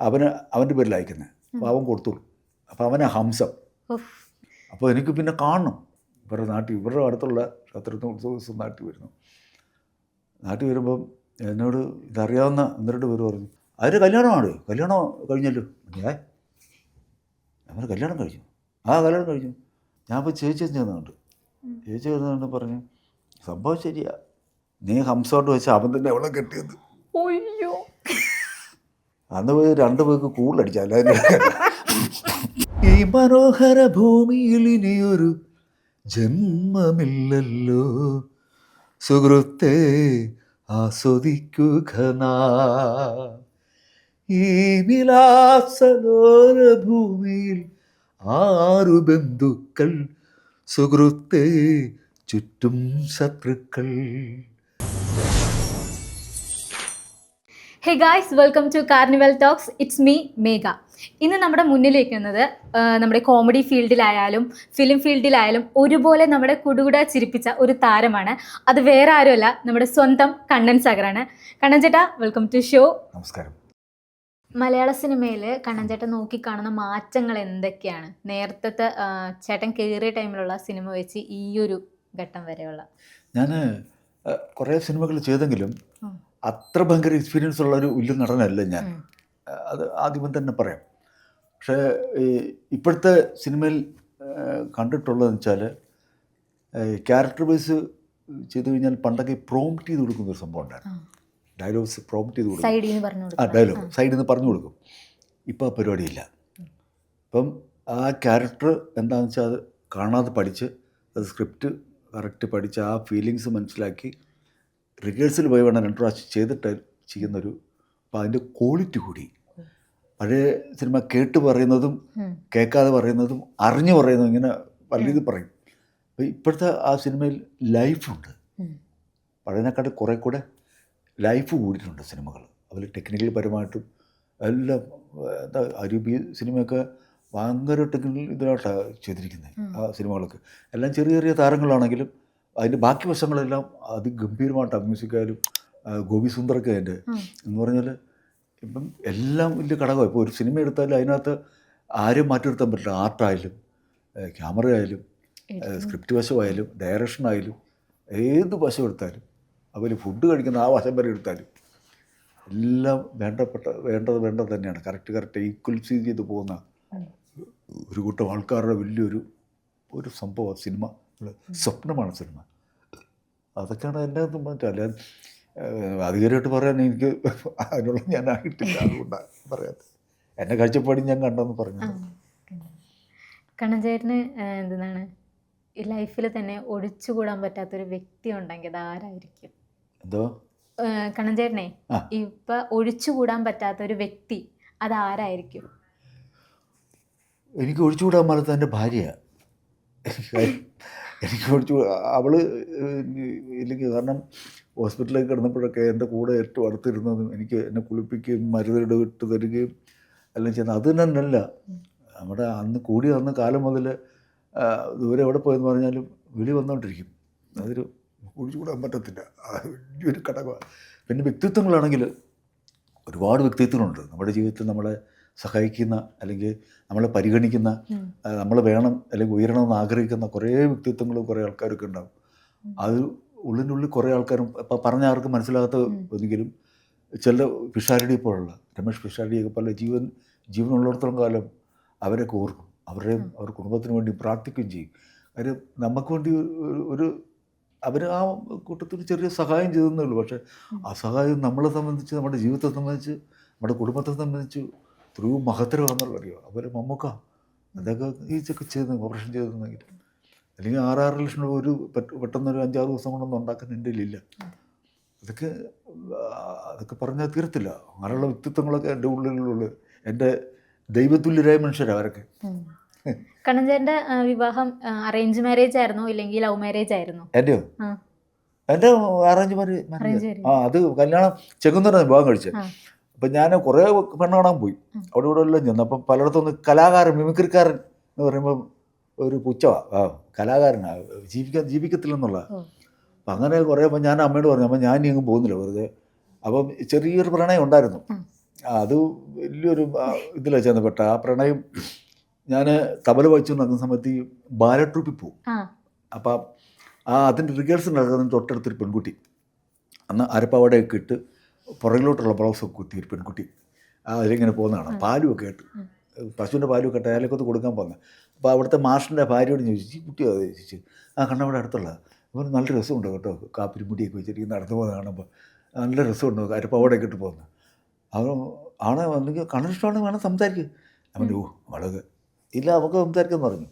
അവൻ്റെ പേരിൽ അയക്കുന്നത്. അപ്പോൾ അവൻ കൊടുത്തോളൂ. അപ്പോൾ അവനെ ഹംസം. അപ്പോൾ എനിക്ക് പിന്നെ കാണണം. ഇവരുടെ അടുത്തുള്ള ക്ഷേത്രത്തിന് ഉത്സവ നാട്ടിൽ വരുന്നു. നാട്ടിൽ വരുമ്പം എന്നോട് ഇതറിയാവുന്ന 1-2 പേര് പറഞ്ഞു, അതിൻ്റെ കല്യാണം കഴിഞ്ഞല്ലോ. ഞാൻ കല്യാണം കഴിഞ്ഞു. കല്യാണം കഴിഞ്ഞു. ഞാൻ ഇപ്പോൾ ചേച്ചി ചെന്നുകൊണ്ട് പറഞ്ഞു, സംഭവം ശരിയാ, നീ ഹംസോട്ട് വെച്ച് അവൻ തന്നെ അവളെ കെട്ടിയത്. അന്ന് പോയി 2 പേർക്ക് കൂടുതലടിച്ചല്ല. ഈ മനോഹര ഭൂമിയിൽ ഇനിയൊരു ജന്മമില്ലല്ലോ സുഹൃത്തേ, ആസ്വദിക്കുക ഈ വിലാസലോല ഭൂമിയിൽ 6 ബന്ധുക്കൾ സുഹൃത്തേ, ചുറ്റും ശത്രുക്കൾ. Hey guys, welcome to carnival talks. It's me Megha. ഇന്ന് നമ്മുടെ മുന്നിലിരിക്കുന്നത് നമ്മുടെ കോമഡി ഫീൽഡിലായാലും ഫിലിം ഫീൽഡിലായാലും ഒരുപോലെ നമ്മുടെ കുടുകുട ചിരിപ്പിച്ച ഒരു താരമാണ്. അത് വേറെ ആരുമല്ല, നമ്മുടെ സ്വന്തം കണ്ണൻ സാഗറാണ്. കണ്ണൻ ചേട്ടാ, വെൽക്കം ടു ഷോ. നമസ്കാരം. മലയാള സിനിമയിൽ കണ്ണൻ ചേട്ടൻ നോക്കിക്കാണുന്ന മാറ്റങ്ങൾ എന്തൊക്കെയാണ്? നേരത്തെ ചേട്ടൻ കയറിയ ടൈമിലുള്ള സിനിമ വെച്ച് ഈ ഒരു ഘട്ടം വരെയുള്ള. ഞാൻ കുറേ സിനിമകൾ ചെയ്തെങ്കിലും അത്ര ഭയങ്കര എക്സ്പീരിയൻസ് ഉള്ളൊരു വലിയ നടനല്ല ഞാൻ. അത് ആദ്യമേ തന്നെ പറയാം. പക്ഷേ ഇപ്പോഴത്തെ സിനിമയിൽ കണ്ടിട്ടുള്ളതെന്ന് വെച്ചാൽ ക്യാരക്ടർ ബേസ് ചെയ്ത് കഴിഞ്ഞാൽ പണ്ടൊക്കെ പ്രോംപ്റ്റ് ചെയ്ത് കൊടുക്കുന്നൊരു സംഭവം ഉണ്ടായിരുന്നു. ഡയലോഗ്സ് പ്രോംപ്റ്റ് ചെയ്ത് കൊടുക്കും. ഡയലോഗ് സൈഡിൽ നിന്ന് പറഞ്ഞു കൊടുക്കും. ഇപ്പോൾ ആ പരിപാടിയില്ല. ഇപ്പം ആ ക്യാരക്ടർ എന്താണെന്ന് വെച്ചാൽ അത് കാണാതെ പഠിച്ച്, അത് സ്ക്രിപ്റ്റ് കറക്റ്റ് പഠിച്ച് ആ ഫീലിങ്സ് മനസ്സിലാക്കി റിഹേഴ്സൽ പോയി വേണം 2 പ്രാവശ്യം ചെയ്തിട്ട് ചെയ്യുന്നൊരു. അപ്പോൾ അതിൻ്റെ ക്വാളിറ്റി കൂടി. പഴയ സിനിമ കേട്ട് പറയുന്നതും കേൾക്കാതെ പറയുന്നതും അറിഞ്ഞു പറയുന്നതും ഇങ്ങനെ പലത് പറയും. അപ്പോൾ ഇപ്പോഴത്തെ ആ സിനിമയിൽ ലൈഫുണ്ട്. പഴയതിനെക്കാട്ട് കുറേ കൂടെ ലൈഫ് കൂടിയിട്ടുണ്ട് സിനിമകൾ. അതിൽ ടെക്നിക്കൽ പരമായിട്ടും എല്ലാം. എന്താ അരൂപി സിനിമയൊക്കെ ഭയങ്കര ടെക്നിക്കൽ ഇതിലായിട്ടാണ് ചെയ്തിരിക്കുന്നത്. ആ സിനിമകളൊക്കെ എല്ലാം ചെറിയ ചെറിയ താരങ്ങളാണെങ്കിലും അതിൻ്റെ ബാക്കി വശങ്ങളെല്ലാം അതിഗംഭീരമായിട്ടാണ്. മ്യൂസിക്കായാലും ഗോപി സുന്ദറൊക്കെ അതിൻ്റെ എന്ന് പറഞ്ഞാൽ ഇപ്പം എല്ലാം വലിയ ഘടകമാണ്. ഇപ്പോൾ ഒരു സിനിമ എടുത്താലും അതിനകത്ത് ആരും മാറ്റി നിർത്താൻ പറ്റില്ല. ആർട്ടായാലും ക്യാമറ ആയാലും സ്ക്രിപ്റ്റ് വശമായാലും ഡയറക്ഷനായാലും ഏത് വശം എടുത്താലും, അതുപോലെ ഫുഡ് കഴിക്കുന്ന ആ വശം വരെ എടുത്താലും എല്ലാം വേണ്ടത് തന്നെയാണ്. കറക്റ്റ് ഈക്വൽസി ചെയ്ത് പോകുന്ന ഒരു കൂട്ടം ആൾക്കാരുടെ വലിയൊരു സംഭവം സിനിമ. സ്വപ്നമാണ് സിനിമ. അതൊക്കെയാണ് എൻ്റെ അല്ല അധികമായിട്ട് പറയാൻ എനിക്ക് അതിനുള്ള ഞാനായിട്ടില്ല. അതുകൊണ്ടാണ് പറയാത്തത്. എൻ്റെ കാഴ്ചപ്പാടി ഞാൻ കണ്ടെന്ന് പറഞ്ഞു. കണ്ണൻ ചേട്ടന് എന്താണ് ഈ ലൈഫിൽ തന്നെ ഒഴിച്ചുകൂടാൻ പറ്റാത്തൊരു വ്യക്തി ഉണ്ടെങ്കിൽ അത് ആരായിരിക്കും? എന്തോ കണ്ണൻ ചേട്ടനെ ഇപ്പം ഒഴിച്ചുകൂടാൻ പറ്റാത്തൊരു വ്യക്തി അത് ആരായിരിക്കും? എനിക്ക് ഒഴിച്ചുകൂടാൻ പാലത്ത് എൻ്റെ ഭാര്യയാണ്. എനിക്ക് അവൾ ഇല്ലെങ്കിൽ, കാരണം ഹോസ്പിറ്റലിലേക്ക് കിടന്നപ്പോഴൊക്കെ എൻ്റെ കൂടെ ഏറ്റവും അടുത്തിരുന്നതും എനിക്ക് എന്നെ കുളിപ്പിക്കുകയും മരുന്നിട്ട് ഇട്ട് തരികയും എല്ലാം ചെയ്യുന്നത് അത് തന്നെയല്ല. നമ്മുടെ അന്ന് കൂടി വന്ന കാലം മുതൽ ദൂരെ എവിടെ പോയെന്ന് പറഞ്ഞാലും വിളി വന്നുകൊണ്ടിരിക്കും. അതൊരു ഒഴിച്ചുകൂടാൻ പറ്റത്തില്ല. വലിയൊരു ഘടകമാണ്. പിന്നെ വ്യക്തിത്വങ്ങളാണെങ്കിൽ ഒരുപാട് വ്യക്തിത്വങ്ങളുണ്ട് നമ്മുടെ ജീവിതത്തിൽ. നമ്മളെ സഹായിക്കുന്ന അല്ലെങ്കിൽ നമ്മളെ പരിഗണിക്കുന്ന, നമ്മൾ വേണം അല്ലെങ്കിൽ ഉയരണമെന്ന് ആഗ്രഹിക്കുന്ന കുറേ വ്യക്തിത്വങ്ങളും കുറേ ആൾക്കാരൊക്കെ ഉണ്ടാകും. അത് ഉള്ളിനുള്ളിൽ കുറേ ആൾക്കാരും ഇപ്പം പറഞ്ഞ ആർക്കും മനസ്സിലാകാത്ത ഒന്നെങ്കിലും ചില പിഷാരടി പോലുള്ള രമേഷ് പിഷാരടിയൊക്കെ പോലെ ജീവനുള്ളിടത്തോളം കാലം അവരൊക്കെ ഓർക്കും. അവർ കുടുംബത്തിന് വേണ്ടി പ്രാർത്ഥിക്കുകയും ചെയ്യും. കാര്യം നമുക്ക് വേണ്ടി അവർ ആ കൂട്ടത്തിൽ ചെറിയ സഹായം ചെയ്തെന്നേ ഉള്ളൂ. പക്ഷേ ആ സഹായം നമ്മളെ സംബന്ധിച്ച്, നമ്മുടെ ജീവിതത്തെ സംബന്ധിച്ച്, നമ്മുടെ കുടുംബത്തെ സംബന്ധിച്ച് എത്രയോ മഹത്തരമാണെന്നുള്ള അറിയുമോ. അതുപോലെ മമ്മൂക്ക അതൊക്കെ ഈച്ചൊക്കെ ചെയ്ത് ഓപ്പറേഷൻ ചെയ്തെന്നെങ്കിൽ അല്ലെങ്കിൽ 6 ലക്ഷം രൂപ പെട്ടെന്നൊരു 5-6 ദിവസം കൊണ്ടൊന്നും ഉണ്ടാക്കുന്ന എൻ്റെ ഇല്ല. അതൊക്കെ പറഞ്ഞാൽ തീരത്തില്ല. അങ്ങനെയുള്ള വ്യക്തിത്വങ്ങളൊക്കെ എൻ്റെ ഉള്ളിലുള്ള എൻ്റെ ദൈവതുല്യരായ മനുഷ്യരാണ് അവരൊക്കെ. കണ്ണൻ ചേട്ടൻ്റെ വിവാഹം അറേഞ്ച് മാരേജ് ആയിരുന്നോ ഇല്ലെങ്കിൽ ലവ് മാരേജ് ആയിരുന്നോ? എൻ്റെ അറേഞ്ച് മാരേജ്. അത് കല്യാണം ചെങ്ങന്നൂരാണ് വിവാഹം കഴിച്ചത്. അപ്പം ഞാൻ കുറേ പെണ്ണ് കാണാൻ പോയി. അവിടെ ഇവിടെ എല്ലാം ചെന്നു. അപ്പം പലയിടത്തൊന്ന് കലാകാരൻ, മിമിക്രിക്കാരൻ എന്ന് പറയുമ്പോൾ ഒരു പുച്ഛമാണ്. കലാകാരനാണ്, ജീവിക്കത്തില്ലെന്നുള്ള. അപ്പം അങ്ങനെ കുറേ ഞാൻ അമ്മയോട് പറഞ്ഞു, അപ്പം ഞാൻ ഇനി അങ്ങ് പോകുന്നില്ല വെറുതെ. അപ്പം ചെറിയൊരു പ്രണയം ഉണ്ടായിരുന്നു. അത് വലിയൊരു ഇതിലാണ് ചെന്നപ്പെട്ട ആ പ്രണയം. ഞാൻ തബല വായിച്ചു നടക്കുന്ന സമയത്ത് ഈ ബാല ട്രൂപ്പിൽ പോകും. അപ്പം അതിൻ്റെ റിഹേഴ്സൽ നടക്കുന്ന തൊട്ടടുത്തൊരു പെൺകുട്ടി, അന്ന് അരപ്പാവടയൊക്കെ ഇട്ട് പുറകിലോട്ടുള്ള ബ്ലൗസൊക്കെ കുത്തി ഒരു പെൺകുട്ടി അതിലിങ്ങനെ പോകുന്നതാണ്. പാലുമൊക്കെ ആയിട്ട്, പശുവിൻ്റെ പാലുമൊക്കെ ഇട്ട് അയാളെക്കൊത്ത് കൊടുക്കാൻ പോകുന്നത്. അപ്പോൾ അവിടുത്തെ മാഷിൻ്റെ ഭാര്യയോട് ചോദിച്ചു, ഈ കുട്ടിയോ അത് ചോദിച്ചു. കണ്ണവിടെ അടുത്തുള്ള ഇവർ നല്ല രസമുണ്ടോ കേട്ടോ, കാപ്പിരി മുടിയൊക്കെ വെച്ചിട്ട് നടന്നു പോകുന്നത് കാണുമ്പോൾ നല്ല രസമുണ്ടോ, അരപ്പാവടയൊക്കെ ഇട്ട് പോകുന്നത്. അത് ആളെ വന്നെങ്കിൽ കണ്ണിഷ്ടമാണെങ്കിൽ വേണം സംസാരിക്കുക. അവൻ വളരെ ഇല്ല നമുക്ക് സംസാരിക്കാമെന്ന് പറഞ്ഞു.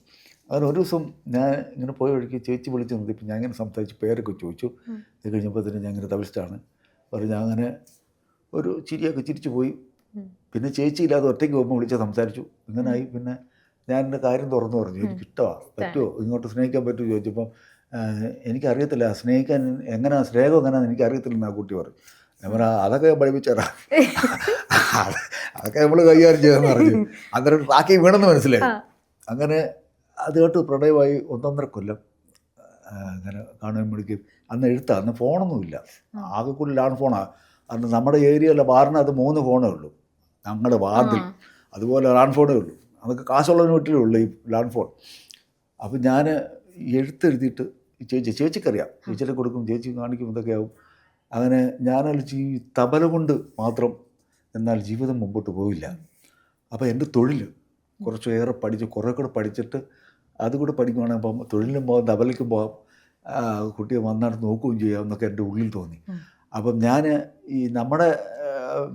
അങ്ങനെ ഒരു ദിവസം ഞാൻ ഇങ്ങനെ പോയ വഴിക്ക് ചേച്ചി വിളിച്ച് നിർത്തിയപ്പോൾ ഞാൻ ഇങ്ങനെ സംസാരിച്ച് പേരൊക്കെ ചോദിച്ചു. ഇത് കഴിഞ്ഞപ്പോൾ തന്നെ ഞാൻ ഇങ്ങനെ തപസ്സിട്ടാണ് പറഞ്ഞു. ഞാൻ അങ്ങനെ ഒരു ചിരിയൊക്കെ ചിരിച്ചു പോയി. പിന്നെ ചേച്ചി ഇല്ലാതെ ഒറ്റയ്ക്ക് പോകുമ്പോൾ വിളിച്ച് സംസാരിച്ചു. ഇങ്ങനായി. പിന്നെ ഞാൻ എൻ്റെ കാര്യം തുറന്നു പറഞ്ഞു, എനിക്കിഷ്ടമാണ്, പറ്റുമോ ഇങ്ങോട്ട് സ്നേഹിക്കാൻ പറ്റുമോ ചോദിച്ചപ്പം എനിക്കറിയത്തില്ല സ്നേഹിക്കാൻ എങ്ങനെയാണ്, സ്നേഹം എങ്ങനെയാണെന്ന് എനിക്കറിയത്തില്ലെന്ന് ആ കുട്ടി പറഞ്ഞു. ഞാൻ പറഞ്ഞു അതൊക്കെ പഠിപ്പിച്ചേരാ, അതൊക്കെ നമ്മൾ കൈകാര്യം ചെയ്തെന്ന് പറഞ്ഞു. അന്നേരം ബാക്കി വീണെന്ന് മനസ്സിലായി. അങ്ങനെ അതുമായിട്ട് പ്രണയമായി 1.5 കൊല്ലം അങ്ങനെ കാണുകയും വിളിക്കും. അന്ന് എഴുത്താണ്, അന്ന് ഫോണൊന്നുമില്ല, ആകെ കൂടി ലാൻഡ് ഫോണാണ്. അന്ന് നമ്മുടെ ഏരിയയിലെ ബാറിനകത്ത് 3 ഫോണേ ഉള്ളൂ, ഞങ്ങളുടെ വാർഡിൽ. അതുപോലെ ലാൻഡ് ഫോണേ ഉള്ളൂ, അതൊക്കെ കാശുള്ളതിന് വീട്ടിലേ ഉള്ളൂ ഈ ലാൻഡ് ഫോൺ. അപ്പം ഞാൻ എഴുത്തെഴുതിയിട്ട് ചേച്ചിക്കറിയാം, ചേച്ചിയുടെ കൊടുക്കും, ചേച്ചി കാണിക്കും, ഇതൊക്കെ ആവും. അങ്ങനെ ഞാനല്ല ഈ തബല കൊണ്ട് മാത്രം എന്നാൽ ജീവിതം മുമ്പോട്ട് പോയില്ല. അപ്പോൾ എൻ്റെ തൊഴിൽ കുറച്ചേറെ പഠിച്ച് കുറേ കൂടെ പഠിച്ചിട്ട് അതുകൂടെ പഠിക്കുവാണെങ്കിൽ അപ്പം തൊഴിലിനും പോകാം, തബലയ്ക്കും പോകാം, കുട്ടിയെ വന്നിട്ട് നോക്കുകയും ചെയ്യാം എന്നൊക്കെ എൻ്റെ ഉള്ളിൽ തോന്നി. അപ്പം ഞാൻ ഈ നമ്മുടെ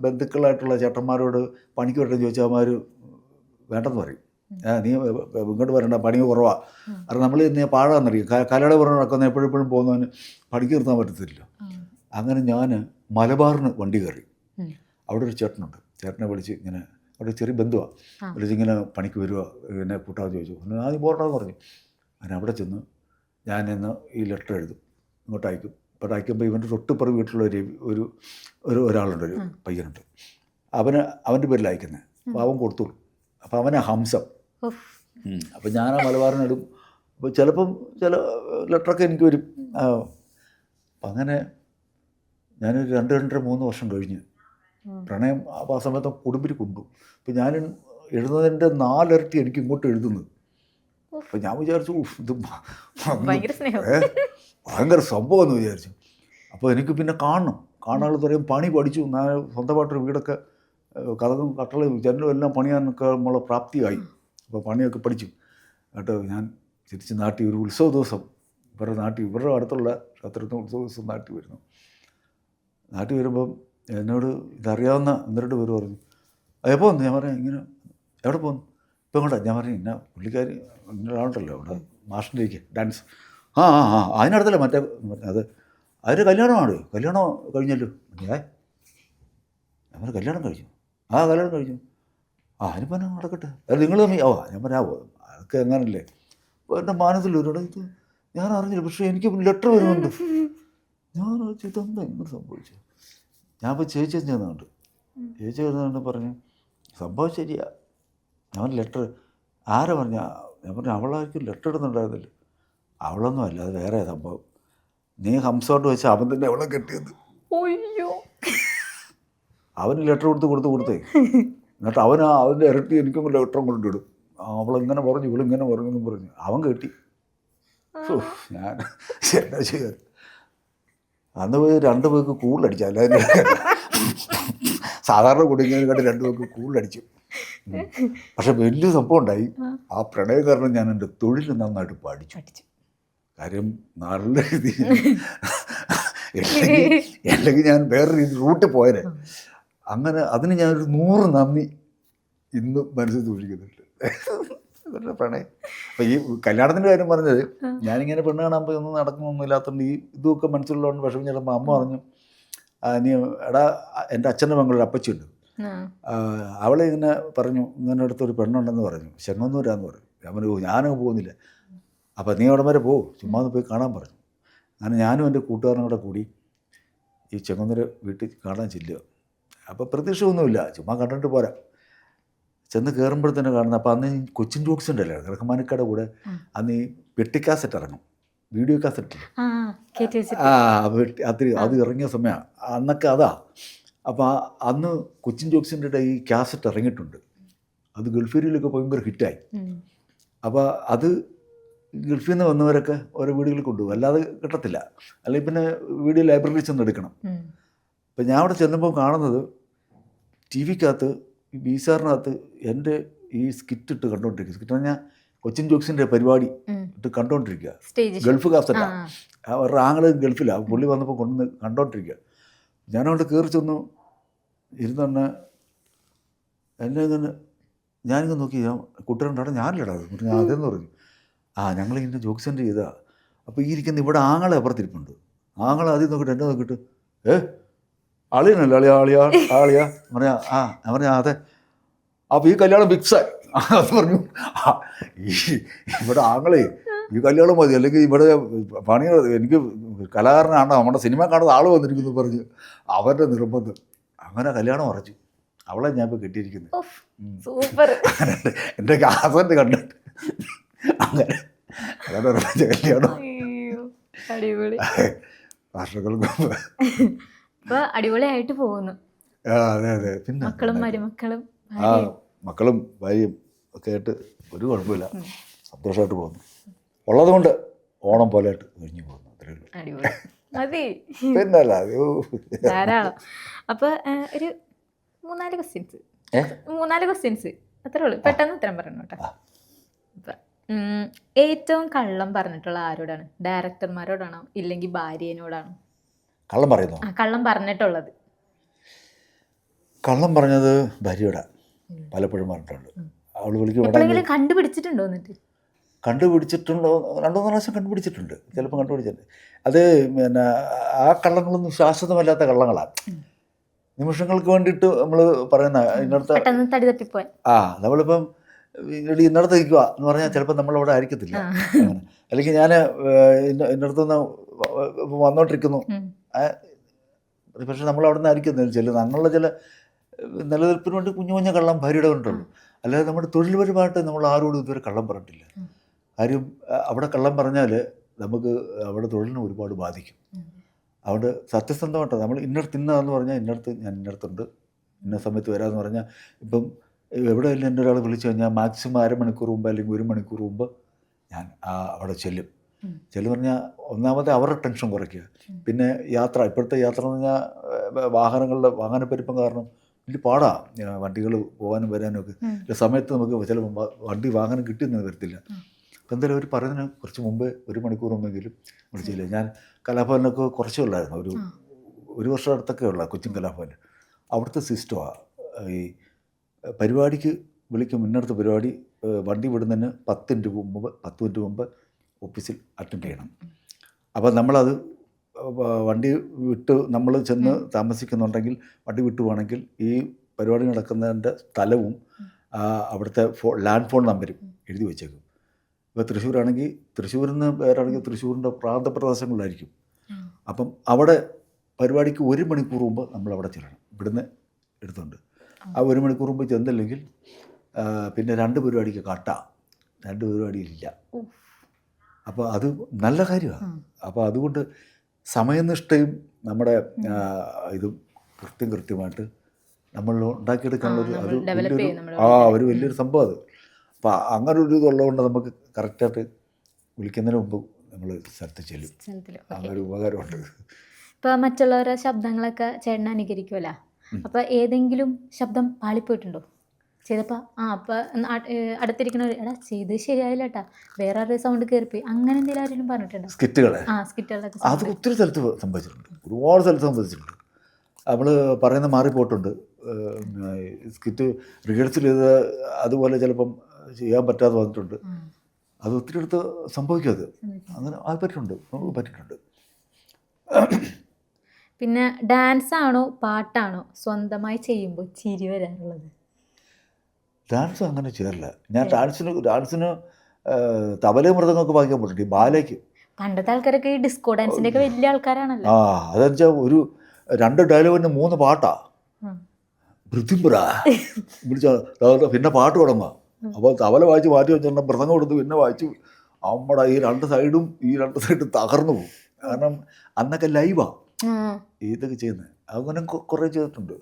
ബന്ധുക്കളായിട്ടുള്ള ചേട്ടന്മാരോട് പണിക്ക് വരട്ടെന്ന് ചോദിച്ചാൽ അവന്മാർ വേണ്ടെന്ന് പറയും. നീ ഇങ്ങോട്ട് വരണ്ട, പണി കുറവാണ്. കാരണം നമ്മൾ ഇന്ന് പാഴാന്നറിയും, കലയുടെ പുറം നടക്കുന്ന എപ്പോഴെപ്പോഴും പോകുന്നവന് പണിക്ക് നിർത്താൻ പറ്റത്തില്ല. അങ്ങനെ ഞാൻ മലബാറിന് വണ്ടി കയറി. അവിടെ ഒരു ചേട്ടനുണ്ട്, ചേട്ടനെ വിളിച്ച് ഇങ്ങനെ, അവിടെ ചെറിയ ബന്ധുവാണ്, വിളിച്ചിങ്ങനെ പണിക്ക് വരുക, എന്നെ കൂട്ടാതെ ചോദിച്ചു. ആദ്യം പോരണ്ടെന്ന് പറഞ്ഞു. അങ്ങനെ അവിടെ ചെന്ന് ഞാൻ ഇന്ന് ഈ ലെറ്റർ എഴുതും, ഇങ്ങോട്ട് അയക്കും. ഇപ്പോൾ അയക്കുമ്പോൾ ഇവൻ്റെ തൊട്ടുപ്പുറം വീട്ടിലുള്ള ഒരാളുണ്ട്, ഒരു പയ്യനുണ്ട്, അവൻ്റെ പേരിൽ അയക്കുന്നത്. അപ്പോൾ അവൻ കൊടുത്തോളൂ. അപ്പോൾ അവനെ ഹംസം. അപ്പോൾ ഞാൻ ആ മലബാറിനിടും. അപ്പോൾ ചിലപ്പം ചില ലെറ്ററൊക്കെ എനിക്ക് വരും. അപ്പം അങ്ങനെ ഞാനൊരു 2-2.5-3 വർഷം കഴിഞ്ഞ് പ്രണയം ആ സമയത്ത് കുടുംബിൽ കൊണ്ടു. ഇപ്പം ഞാൻ എഴുതുന്നതിൻ്റെ 4 ഇരട്ടി എനിക്ക് ഇങ്ങോട്ട് എഴുതുന്നത്. അപ്പം ഞാൻ വിചാരിച്ചു ഇത് ഭയങ്കര സംഭവം എന്ന് വിചാരിച്ചു. അപ്പോൾ എനിക്ക് പിന്നെ കാണാനുള്ള പറയും പണി പഠിച്ചു. ഞാൻ സ്വന്തമായിട്ടൊരു വീടൊക്കെ കഥകും കട്ടളയും ജനലും എല്ലാം പണിയാനൊക്കെ നമ്മളെ പ്രാപ്തിയായി. അപ്പോൾ പണിയൊക്കെ പഠിച്ചു കേട്ടോ. ഞാൻ തിരിച്ച് നാട്ടിൽ ഒരു ഉത്സവ ദിവസം ഇവരുടെ അടുത്തുള്ള ക്ഷേത്രത്തിന് ഉത്സവ ദിവസം നാട്ടിൽ വരുന്നു. നാട്ടിൽ വരുമ്പം എന്നോട് ഇതറിയാവുന്ന 1-2 പേര് പറഞ്ഞു, എപ്പോൾ വന്നു? ഞാൻ പറഞ്ഞു ഇങ്ങനെ, എവിടെ പോകുന്നു? ഇപ്പം കൊണ്ടാ. ഞാൻ പറഞ്ഞു ഇന്ന പുള്ളിക്കാരി ഇന്നൊരാളുണ്ടല്ലോ അവിടെ മാഷിൻ്റെക്ക് ഡാൻസ്. അതിനടുത്തല്ലേ മറ്റേ അത് അതിൻ്റെ കല്യാണം കഴിഞ്ഞല്ലോ. ഞാൻ പറഞ്ഞു കല്യാണം കഴിഞ്ഞു? കല്യാണം കഴിഞ്ഞു. അതിനിപ്പോൾ എന്നെ നടക്കട്ടെ, അത് നിങ്ങൾ തമ്മി ഞാൻ പറയാമോ അതൊക്കെ എങ്ങനല്ലേ. അപ്പോൾ എൻ്റെ മനസ്സിലൊരു ഇത് ഞാൻ അറിഞ്ഞില്ല, പക്ഷേ എനിക്ക് ലെറ്റർ വരുന്നുണ്ട്. ഞാൻ ഇതെന്താ ഇങ്ങനെ സംഭവിച്ചു? ഞാൻ ഇപ്പോൾ ചേച്ചി ചെന്നുണ്ട്, ചേച്ചി വരുന്നുണ്ട് പറഞ്ഞു സംഭവം ശരിയാ. ഞാൻ ലെറ്റർ ആരാ പറഞ്ഞ? ഞാൻ പറഞ്ഞു അവളായിരിക്കും ലെറ്റർ ഇടുന്നുണ്ടായിരുന്നില്ല. അവളൊന്നും അല്ല, അത് വേറെ സംഭവം. നീ ഹംസോട്ട് വെച്ച് അവൻ തന്നെ അവളെ കെട്ടിയത്. അവന് ലെറ്റർ കൊടുത്തേ എന്നിട്ട് അവൻ്റെ ഇരട്ടി എനിക്കും ലെറ്ററും കൊണ്ടിടും. അവളിങ്ങനെ പറഞ്ഞു, ഇവളിങ്ങനെ പറഞ്ഞു എന്നും പറഞ്ഞു അവൻ കെട്ടി. ഞാൻ എന്നാ ചെയ്യാൻ? അന്ന് പോയി 2 പേർക്ക് കൂടുതലടിച്ചു. അല്ലാതെ സാധാരണ കുടുങ്ങിയതിനെക്കാട്ടി 2 പേർക്ക് കൂടുതലടിച്ചു. പക്ഷെ വലിയ സംഭവം ഉണ്ടായി. ആ പ്രണയം കാരണം ഞാൻ എൻ്റെ തൊഴിൽ നന്നായിട്ട് പഠിച്ചു. കാര്യം നല്ല രീതിയിൽ അല്ലെങ്കിൽ ഞാൻ വേറെ രീതി റൂട്ടിൽ പോയനെ. അങ്ങനെ അതിന് ഞാനൊരു 100 നന്ദി ഇന്ന് മനസ്സിൽ സൂക്ഷിക്കുന്നുണ്ട്. ഇവരുടെ പ്രണയം. അപ്പോൾ ഈ കല്യാണത്തിൻ്റെ കാര്യം പറഞ്ഞത്, ഞാനിങ്ങനെ പെണ്ണ് കാണാൻ ഒന്നും നടക്കുന്നൊന്നും ഇല്ലാത്തതുകൊണ്ട് ഈ ഇതൊക്കെ മനസ്സിലുള്ളതുകൊണ്ട് വിഷമം ചിലപ്പോൾ അമ്മ പറഞ്ഞു, നീ എടാ എൻ്റെ അച്ഛൻ്റെ മകളൊരു അപ്പച്ചിയുണ്ട്, അവളെ ഇങ്ങനെ പറഞ്ഞു ഇങ്ങനെ അടുത്തൊരു പെണ്ണുണ്ടെന്ന് പറഞ്ഞു, ചെങ്ങന്നൂരാന്ന് പറഞ്ഞു. ഞാൻ പറഞ്ഞു ഞാനങ്ങ് പോകുന്നില്ല. അപ്പോൾ നീ അവിടെ വരെ ചുമ്മാ ഒന്ന് പോയി കാണാൻ പറഞ്ഞു. അങ്ങനെ ഞാനും എൻ്റെ കൂട്ടുകാരനും കൂടെ കൂടി ഈ ചെങ്ങന്നൂർ വീട്ടിൽ കാണാൻ ചെല്ലുക. അപ്പോൾ പ്രതീക്ഷ ഒന്നുമില്ല, ചുമ്മാ കണ്ടിട്ട് പോരാ. ചെന്ന് കയറുമ്പോഴത്തന്നെ കാണുന്നത്, അപ്പോൾ അന്ന് കൊച്ചിൻ ജോക്സ് ഉണ്ടല്ലോ റഹ്മാനിക്കയുടെ കൂടെ, അന്ന് ഈ പെട്ടി കാസറ്റ് ഇറങ്ങും, വീഡിയോ കാസറ്റ്. അത് ഇറങ്ങിയ സമയമാണ് അന്നൊക്കെ. അപ്പോൾ അന്ന് കൊച്ചിൻ ജോക്സിൻ്റെ ഈ കാസറ്റ് ഇറങ്ങിയിട്ടുണ്ട്. അത് ഗൾഫേരിയിലൊക്കെ ഭയങ്കര ഹിറ്റായി. അപ്പോൾ അത് ഗൾഫിൽ നിന്ന് വന്നവരൊക്കെ ഓരോ വീടുകളിൽ കൊണ്ടുപോകും, അല്ലാതെ കിട്ടത്തില്ല. അല്ലെങ്കിൽ പിന്നെ വീഡിയോ ലൈബ്രറിയിൽ ചെന്ന് എടുക്കണം. അപ്പം ഞാൻ അവിടെ ചെല്ലുമ്പോൾ കാണുന്നത് ടി വിക്കകത്ത് ഈ ബീസാറിനകത്ത് എൻ്റെ ഈ സ്കിറ്റ് ഇട്ട് കണ്ടുകൊണ്ടിരിക്കുക. സ്കിറ്റ് പറഞ്ഞാൽ കൊച്ചിൻ ജോക്സിൻ്റെ പരിപാടി ഇട്ട് കണ്ടുകൊണ്ടിരിക്കുക. ഗൾഫ് കാസറ്റാണ്, അവരുടെ ആങ്ങള് ഗൾഫിലാണ്. പുള്ളി വന്നപ്പോൾ കൊണ്ടുവന്ന് കണ്ടുകൊണ്ടിരിക്കുക. ഞാനവിടെ കയറി ചെന്നു ഇരുന്ന് എന്നെ ഇങ്ങനെ ഞാനിങ്ങനെ നോക്കി, കുട്ടികളുണ്ടാണ്, ഞാനില്ലടാ അത്. ഞാൻ അതെന്ന് പറഞ്ഞു. ഞങ്ങളിങ്ങനെ ജോക്സിൻ്റെ ചെയ്താ. അപ്പോൾ ഈ ഇരിക്കുന്ന ഇവിടെ ആങ്ങളെ അപ്പുറത്തിരിപ്പുണ്ട്. ആങ്ങളെ ആദ്യം നോക്കിയിട്ട് എന്നെ നോക്കിയിട്ട് അളിയനല്ലേ ആളിയാ പറഞ്ഞാ ഞാൻ പറഞ്ഞാ അതെ. അപ്പോൾ ഈ കല്യാണം ഫിക്സായി. അത് പറഞ്ഞു, ഈ ഇവിടെ ആങ്ങളെ ഈ കല്യാണം മതി, അല്ലെങ്കിൽ ഇവിടെ പണി എനിക്ക് കലാകാരനാണ്, നമ്മുടെ സിനിമ കാണുന്ന ആൾ വന്നിരിക്കുന്നു പറഞ്ഞ് അവരുടെ നിർബന്ധം. അങ്ങനെ കല്യാണം ഉറച്ചു. അവളെ ഞാൻ ഇപ്പോൾ കെട്ടിയിരിക്കുന്നത്. എൻ്റെ കാസറ്റ് കണ്ടിട്ട് അങ്ങനെ അങ്ങനെ ഉറച്ച കല്യാണം വർഷങ്ങൾക്ക് മുമ്പ്. അടിപൊളിയായിട്ട് പോകുന്നു. അതെ അതെ. പിന്നെ മക്കളും മരുമക്കളും മക്കളും ഭാര്യയും ഒക്കെ ആയിട്ട് ഒരു കുഴപ്പമില്ല, സന്തോഷമായിട്ട് പോകുന്നു. ഉള്ളതുകൊണ്ട് ഓണം പോലെ ആയിട്ട് കഴിഞ്ഞു പോകുന്നു. അത്രേ ഉള്ളൂ. പിന്നല്ല ധാരാളം. അപ്പോൾ ഒരു മൂന്നാല് ക്വസ്റ്റ്യൻസ് അത്രേ ഉള്ളൂ, പെട്ടെന്ന് ഉത്തരം പറഞ്ഞു കേട്ടോ. ഏറ്റവും കള്ളം പറഞ്ഞിട്ടുള്ള ആരോടാണ്? ഡയറക്ടർമാരോടാണോ ഇല്ലെങ്കിൽ ഭാര്യനോടാണോ? കള്ളം പറയുന്നു? കള്ളം പറഞ്ഞിട്ടുള്ളത്? കള്ളം പറഞ്ഞത് ഭാര്യയോടാണ്. പലപ്പോഴും പറഞ്ഞിട്ടുണ്ട്. അവൾ വിളിക്കും. കണ്ടുപിടിച്ചിട്ടുണ്ടോ? എന്നിട്ട് കണ്ടുപിടിച്ചിട്ടുണ്ടോ? 2-3 പ്രാവശ്യം കണ്ടുപിടിച്ചിട്ടുണ്ട്. ചിലപ്പോൾ കണ്ടുപിടിച്ചിട്ടുണ്ട്. അത് പിന്നെ ആ കള്ളങ്ങളൊന്നും ശാശ്വതമല്ലാത്ത കള്ളങ്ങളാണ്. നിമിഷങ്ങൾക്ക് വേണ്ടിയിട്ട് നമ്മൾ പറയുന്ന ഇന്നടത്ത് നമ്മളിപ്പം ഇന്നടത്ത് നിൽക്കുക എന്ന് പറഞ്ഞാൽ ചിലപ്പോൾ നമ്മളവിടെ ആയിരിക്കത്തില്ല. അല്ലെങ്കിൽ ഞാൻ ഇന്നടത്തുനിന്ന് വന്നോണ്ടിരിക്കുന്നു, പക്ഷെ നമ്മളവിടെ നിന്ന് ആയിരിക്കുന്നില്ല. അങ്ങനെയുള്ള ചില നിലനിൽപ്പിന് വേണ്ടി കുഞ്ഞു കള്ളം ഭാര്യയുടെ കൊണ്ടുള്ളൂ. അല്ലാതെ നമ്മുടെ തൊഴിൽപരമായിട്ട് നമ്മൾ ആരോടും ഇതുവരെ കള്ളം പറഞ്ഞിട്ടില്ല. കാര്യം അവിടെ കള്ളം പറഞ്ഞാൽ നമുക്ക് അവിടെ തൊഴിലിനെ ഒരുപാട് ബാധിക്കും. അതുകൊണ്ട് സത്യസന്ധമായിട്ട് നമ്മൾ ഇന്നടത്ത് ഇന്നതെന്ന് പറഞ്ഞാൽ ഞാൻ ഇന്നടത്തുണ്ട്, ഇന്ന സമയത്ത് വരാമെന്ന് പറഞ്ഞാൽ ഇപ്പം എവിടെയെങ്കിലും എൻ്റെ ഒരാൾ വിളിച്ചു കഴിഞ്ഞാൽ മാക്സിമം 1/2 മണിക്കൂർ മുമ്പ് അല്ലെങ്കിൽ 1 മണിക്കൂർ മുമ്പ് ഞാൻ അവിടെ ചെല്ലും പറഞ്ഞാൽ ഒന്നാമത്തെ അവരുടെ ടെൻഷൻ കുറയ്ക്കുക. പിന്നെ ഇപ്പോഴത്തെ യാത്ര എന്ന് പറഞ്ഞാൽ വാഹനപ്പെരുപ്പം കാരണം വലിയ പാടാണ്. വണ്ടികൾ പോകാനും വരാനും ഒക്കെ സമയത്ത് നമുക്ക് ചിലപ്പോൾ വാഹനം കിട്ടിയെന്ന് വരത്തില്ല. അപ്പം എന്തായാലും അവർ പറയുന്നതിന് കുറച്ച് മുമ്പേ 1 മണിക്കൂർ മുമ്പെങ്കിലും വിളിച്ചില്ല. ഞാൻ കലാഭവനിലൊക്കെ കുറച്ചേ ഉള്ളായിരുന്നു, ഒരു വർഷം അടുത്തൊക്കെ ഉള്ള കൊച്ചിൻ കലാഭവൻ. അവിടുത്തെ സിസ്റ്റമാണ് ഈ പരിപാടിക്ക് വിളിക്കും. മുന്നടുത്ത പരിപാടി വണ്ടി വിടുന്നതിന് 10 മിനിറ്റ് മുമ്പ് ഓഫീസിൽ അറ്റൻഡ് ചെയ്യണം. അപ്പോൾ നമ്മളത് വണ്ടി വിട്ട് നമ്മൾ ചെന്ന് താമസിക്കുന്നുണ്ടെങ്കിൽ വണ്ടി വിട്ടു പോകണമെങ്കിൽ ഈ പരിപാടി നടക്കുന്നതിൻ്റെ സ്ഥലവും അവിടുത്തെ ലാൻഡ് ഫോൺ നമ്പരും എഴുതി വെച്ചേക്കും. ഇപ്പോൾ തൃശ്ശൂരാണെങ്കിൽ തൃശ്ശൂരിൽ നിന്ന് വേറാണെങ്കിൽ തൃശ്ശൂരിൻ്റെ പ്രാന്തപ്രദേശങ്ങളിലായിരിക്കും. അപ്പം അവിടെ പരിപാടിക്ക് 1 മണിക്കൂർ മുമ്പ് നമ്മളവിടെ ചെല്ലണം. ഇവിടുന്ന് എടുത്തുണ്ട് ആ 1 മണിക്കൂർ മുമ്പ് ചെന്നില്ലെങ്കിൽ പിന്നെ 2 പരിപാടിക്ക് 2 പരിപാടിയിലില്ല. അപ്പോൾ അത് നല്ല കാര്യമാണ്. അപ്പോൾ അതുകൊണ്ട് സമയനിഷ്ഠയും നമ്മുടെ ഇതും കൃത്യമായിട്ട് നമ്മൾ ഉണ്ടാക്കിയെടുക്കാനുള്ളൊരു ഒരു വലിയൊരു സംഭവം അത്. അപ്പോൾ അങ്ങനെ ഒരു ഇതുള്ളതുകൊണ്ട് നമുക്ക് കറക്റ്റായിട്ട് വിളിക്കുന്നതിന് മുമ്പ് നമ്മൾ സ്ഥലത്ത് ചെല്ലും. അങ്ങനെ ഒരു ഉപകാരമുണ്ട്. ഇപ്പോൾ മറ്റുള്ളവരുടെ ശബ്ദങ്ങളൊക്കെ ചേട്ടൻ അനുകരിക്കുമല്ലോ, അപ്പോൾ ഏതെങ്കിലും ശബ്ദം പാളിപ്പോയിട്ടുണ്ടോ ചെയ്തപ്പോൾ? അപ്പോൾ അടുത്തിരിക്കുന്നവർ എടാ ചെയ്ത് ശരിയായില്ല കേട്ടാ, വേറെ ആരുടെ സൗണ്ട് കയറിപ്പോയി, അങ്ങനെ എന്തെങ്കിലും ആരെങ്കിലും പറഞ്ഞിട്ടുണ്ടോ? സ്കിറ്റുകളൊക്കെ അത് ഒത്തിരി സ്ഥലത്ത് സംഭവിച്ചിട്ടുണ്ട്, ഒരുപാട് സ്ഥലത്ത് സംഭവിച്ചിട്ടുണ്ട്. നമ്മൾ പറയുന്നത് മാറിപ്പോയിട്ടുണ്ട്. സ്കിറ്റ് റിഹേഴ്സൽ ചെയ്ത് അതുപോലെ ചിലപ്പം ചെയ്യാൻ പറ്റാതെ വന്നിട്ടുണ്ട്. അത് ഒത്തിരി അടുത്ത് സംഭവിക്കും. അത് അങ്ങനെ അത് പറ്റിയിട്ടുണ്ട്. പിന്നെ ഡാൻസ് ആണോ പാട്ടാണോ സ്വന്തമായി ചെയ്യുമ്പോൾ ചിരി വരാറുള്ളത്? ഡാൻസ് അങ്ങനെ ചെയ്യാറില്ല ഞാൻ. ഡാൻസിന് തബലയും മൃദംഗമൊക്കെ വായിക്കാൻ പോയിട്ടുണ്ട്. ഈ ബാലയ്ക്ക് പണ്ടത്തെ ആൾക്കാരൊക്കെ ഈ ഡിസ്കോ ഡാൻസിൻ്റെ ഒക്കെ വലിയ ആൾക്കാരാണല്ലോ. അതെന്ന് വെച്ചാൽ ഒരു 2 ഡയലോഗിന് 3 പാട്ടാ. വൃത്തിമ്പുറ വിളിച്ച പിന്നെ പാട്ട് തുടങ്ങുക. അപ്പോൾ തബല വായിച്ച് മാറ്റി വെച്ചിട്ടുണ്ടെ മൃദംഗം കൊടുത്ത് പിന്നെ വായിച്ചു നമ്മുടെ ഈ 2 സൈഡും തകർന്നു പോകും. കാരണം അന്നൊക്കെ ലൈവാണ് ഇതൊക്കെ ചെയ്യുന്നത്. അങ്ങനെ കുറേ ചെയ്തിട്ടുണ്ട്.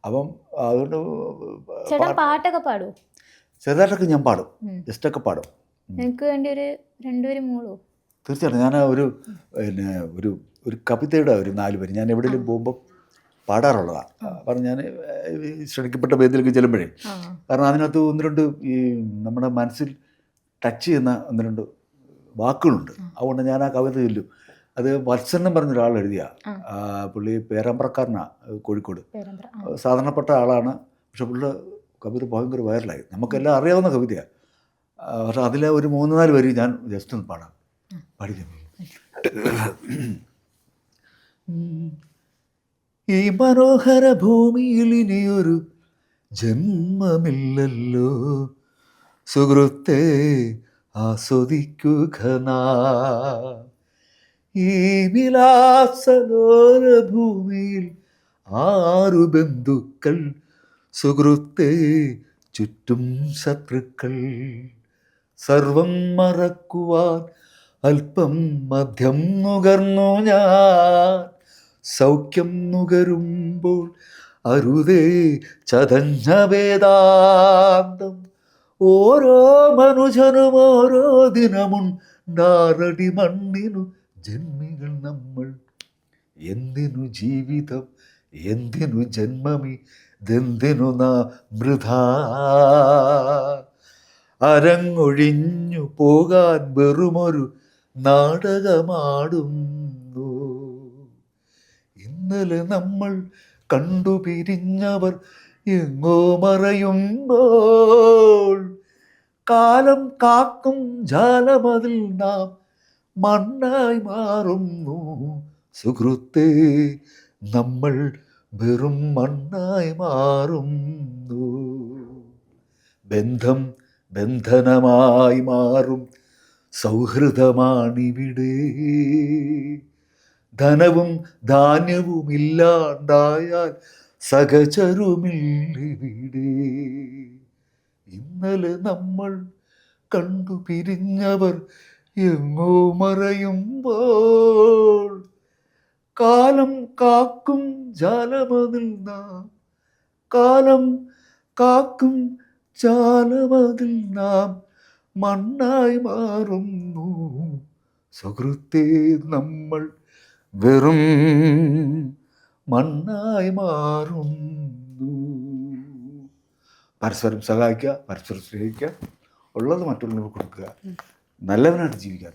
അപ്പം അതുകൊണ്ട് ചേട്ടൻ പാട്ടൊക്കെ പാടുമോ? ചെറുതായിട്ടൊക്കെ ഞാൻ പാടും, ജസ്റ്റൊക്കെ പാടും. എനിക്ക് വേണ്ടി ഒരു രണ്ടുപേരും മൂളോ? തീർച്ചയായിട്ടും. ഞാൻ ഒരു പിന്നെ ഒരു കവിതയുടെ ഒരു 4 വരി ഞാൻ എവിടെയെങ്കിലും പോകുമ്പോൾ പാടാറുള്ളതാണ്. കാരണം ഞാൻ ക്ഷണിക്കപ്പെട്ട വേദിയിലേക്ക് ചെല്ലുമ്പോഴേ, കാരണം അതിനകത്ത് 1-2 ഈ നമ്മുടെ മനസ്സിൽ ടച്ച് ചെയ്യുന്ന 1-2 വാക്കുകളുണ്ട്. അതുകൊണ്ട് ഞാൻ ആ കവിത ചൊല്ലും. അത് വത്സൻ എന്ന് പറഞ്ഞൊരാൾ എഴുതിയ, പുള്ളി പേരാമ്പ്രക്കാരനാണ്, കോഴിക്കോട്. സാധാരണപ്പെട്ട ആളാണ്, പക്ഷെ പുള്ളിയുടെ കവിത ഭയങ്കര വൈറലായി, നമുക്കെല്ലാം അറിയാവുന്ന കവിതയാണ്. പക്ഷെ അതിലെ ഒരു 3-4 വരി ഞാൻ ജസ്റ്റ് ഒന്ന് പാടാം. പാടിക്കാം. ഈ മനോഹര ഭൂമിയിൽ ഇനിയൊരു ജന്മമില്ലല്ലോ സുഹൃത്തെ, ആസ്വദിക്കുക നാം. ഈ വിലാസലോല ഭൂമിയിൽ 6 ബന്ധുക്കൾ സുഹൃത്തെ, ചുറ്റും ശത്രുക്കൾ. സർവം മറക്കുവാൻ അല്പം മദ്യം നുകർന്നു ഞാൻ, സൗഖ്യം നുകരുമ്പോൾ അരുതേ ചതഞ്ഞ വേദാന്തം. ഓരോ മനുഷ്യനും ഓരോ ദിനമുണ്ടാറടി മണ്ണിനു ജന്മികൾ നമ്മൾ. എന്തിനു ജീവിതം, എന്തിനു ജന്മമി, ഇതെന്തിനു നാ വൃഥാ. അരങ്ങൊഴിഞ്ഞു പോകാൻ വെറുമൊരു നാടകമാടുന്നു. ഇന്നലെ നമ്മൾ കണ്ടുപിരിഞ്ഞവർ എങ്ങോ മറയുമ്പോൾ, കാലം കാക്കും ജാലമതിൽ നാം മണ്ണായി മാറുന്നു. സുഹൃത്തേ, നമ്മൾ വെറും മണ്ണായി മാറുന്നു. ബന്ധം ബന്ധനമായി മാറും സൗഹൃദമാണിവിടെ. ധനവും ധാന്യവും ഇല്ലാണ്ടായാൽ സഹചരുമില്ലിവിടെ. ഇന്നലെ നമ്മൾ കണ്ടുപിരിഞ്ഞവർ എങ്ങോ മറയുമ്പോൾ, കാലം കാക്കും ജാലമതിൽ നാം, കാലം കാക്കും ജാലമതിൽ നാം മണ്ണായി മാറുന്നു. സുഹൃത്തേ, നമ്മൾ വെറും മണ്ണായി മാറുന്നു. പരസ്പരം സഹായിക്കുക, പരസ്പരം സ്നേഹിക്കുക, ഉള്ളത് മറ്റുള്ളവർക്ക് കൊടുക്കുക, നല്ലവനായിട്ട് ജീവിക്കുക.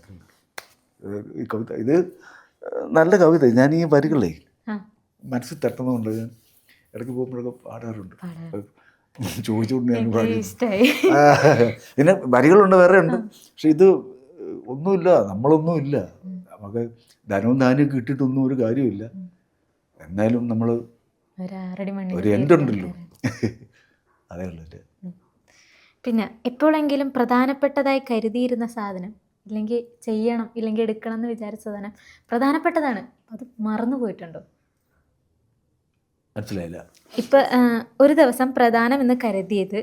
ഈ കവിത ഇത് നല്ല കവിത. ഞാൻ ഈ വരികളേ മനസ്സിൽ തട്ടുന്നതുകൊണ്ട് ഞാൻ ഇടയ്ക്ക് പോകുമ്പോഴൊക്കെ പാടാറുണ്ട്. ചോദിച്ചുകൊണ്ട് ഞാൻ പാടി. പിന്നെ വരികളുണ്ട്, വേറെ ഉണ്ട്. പക്ഷെ ഇത് ഒന്നുമില്ല, നമ്മളൊന്നുമില്ല, നമുക്ക് ധനവും ധാന്യം കിട്ടിയിട്ടൊന്നും ഒരു കാര്യമില്ല. എന്നാലും നമ്മൾ ഒരു എൻഡുണ്ടല്ലോ, അതേ ഉള്ളൂ. പിന്നെ എപ്പോഴെങ്കിലും പ്രധാനപ്പെട്ടതായി കരുതിയിരുന്ന സാധനം, ഇല്ലെങ്കിൽ ചെയ്യണം, ഇല്ലെങ്കിൽ എടുക്കണം എന്ന് വിചാരിച്ച സാധനം പ്രധാനപ്പെട്ടതാണ്, അത് മറന്നു പോയിട്ടുണ്ടോ? മനസ്സിലായില്ല. ഇപ്പൊ ഒരു ദിവസം പ്രധാനം എന്ന് കരുതിയത്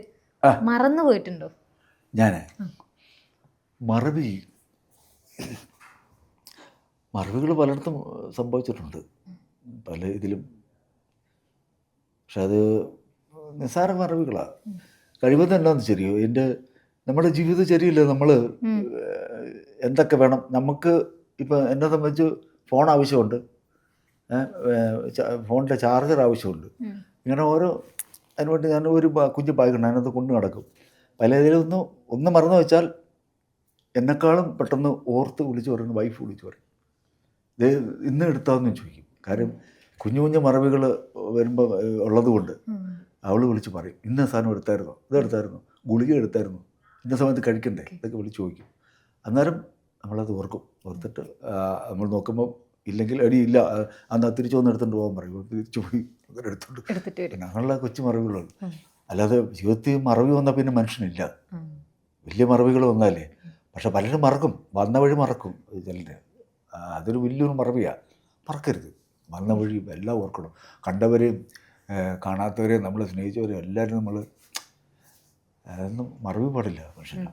മറന്നു പോയിട്ടുണ്ടോ? ഞാൻ മറവികൾ പലയിടത്തും സംഭവിച്ചിട്ടുണ്ട്, പല ഇതിലും. പക്ഷെ അത് നിസ്സാര മറവികളാണ്. കഴിവതും എന്താണെന്ന് ശരിയോ, നമ്മുടെ ജീവിതം ശരിയില്ല. നമ്മൾ എന്തൊക്കെ വേണം നമുക്ക്. ഇപ്പം എന്നെ സംബന്ധിച്ച് ഫോൺ ആവശ്യമുണ്ട്, ഫോണിൻ്റെ ചാർജർ ആവശ്യമുണ്ട്. ഇങ്ങനെ ഓരോ അതിനുവേണ്ടി ഞാൻ ഒരു കുഞ്ഞ് ബാഗുണ്ട്, അതിനകത്ത് കൊണ്ടു നടക്കും. പല ഇതിലൊന്ന് മറന്നു വെച്ചാൽ എന്നെക്കാളും പെട്ടെന്ന് ഓർത്ത് വിളിച്ച് പറയുന്നു, വൈഫ് വിളിച്ച് പറയും, ഇത് ഇന്ന് എടുത്താന്ന് ചോദിക്കും. കാര്യം കുഞ്ഞു കുഞ്ഞു മറവികൾ വരുമ്പോൾ ഉള്ളത് കൊണ്ട് അവൾ വിളിച്ച് പറയും, ഇന്ന സാധനം എടുത്തായിരുന്നോ, ഇതെടുത്തായിരുന്നോ, ഗുളിക എടുത്തായിരുന്നോ, ഇന്ന സമയത്ത് കഴിക്കണ്ടേ, ഇതൊക്കെ വിളിച്ച് ചോദിക്കും. അന്നേരം നമ്മളത് ഓർത്തിട്ട് നമ്മൾ നോക്കുമ്പോൾ ഇല്ലെങ്കിൽ ഇല്ല, അന്ന് തിരിച്ചു വന്ന് എടുത്തുകൊണ്ട് പോകാൻ പറയും. തിരിച്ചു പോയി അങ്ങനെ എടുത്തിട്ട് അങ്ങനെയുള്ള കൊച്ചു മറവികളുള്ളൂ. അല്ലാതെ ജീവിതത്തിൽ മറവി വന്നാൽ പിന്നെ മനുഷ്യനില്ല. വലിയ മറവികൾ വന്നാലേ, പക്ഷെ പലരും മറക്കും, വന്ന വഴി മറക്കും ചിലര്. അതൊരു വലിയൊരു മറവിയാണ്. മറക്കരുത്, വന്ന വഴി എല്ലാം ഓർക്കണം. കണ്ടവരെയും കാണാത്തവരെയും നമ്മൾ സ്നേഹിച്ചവരെയും എല്ലാവരും നമ്മൾ, അതൊന്നും മറവി പാടില്ല മനുഷ്യന്.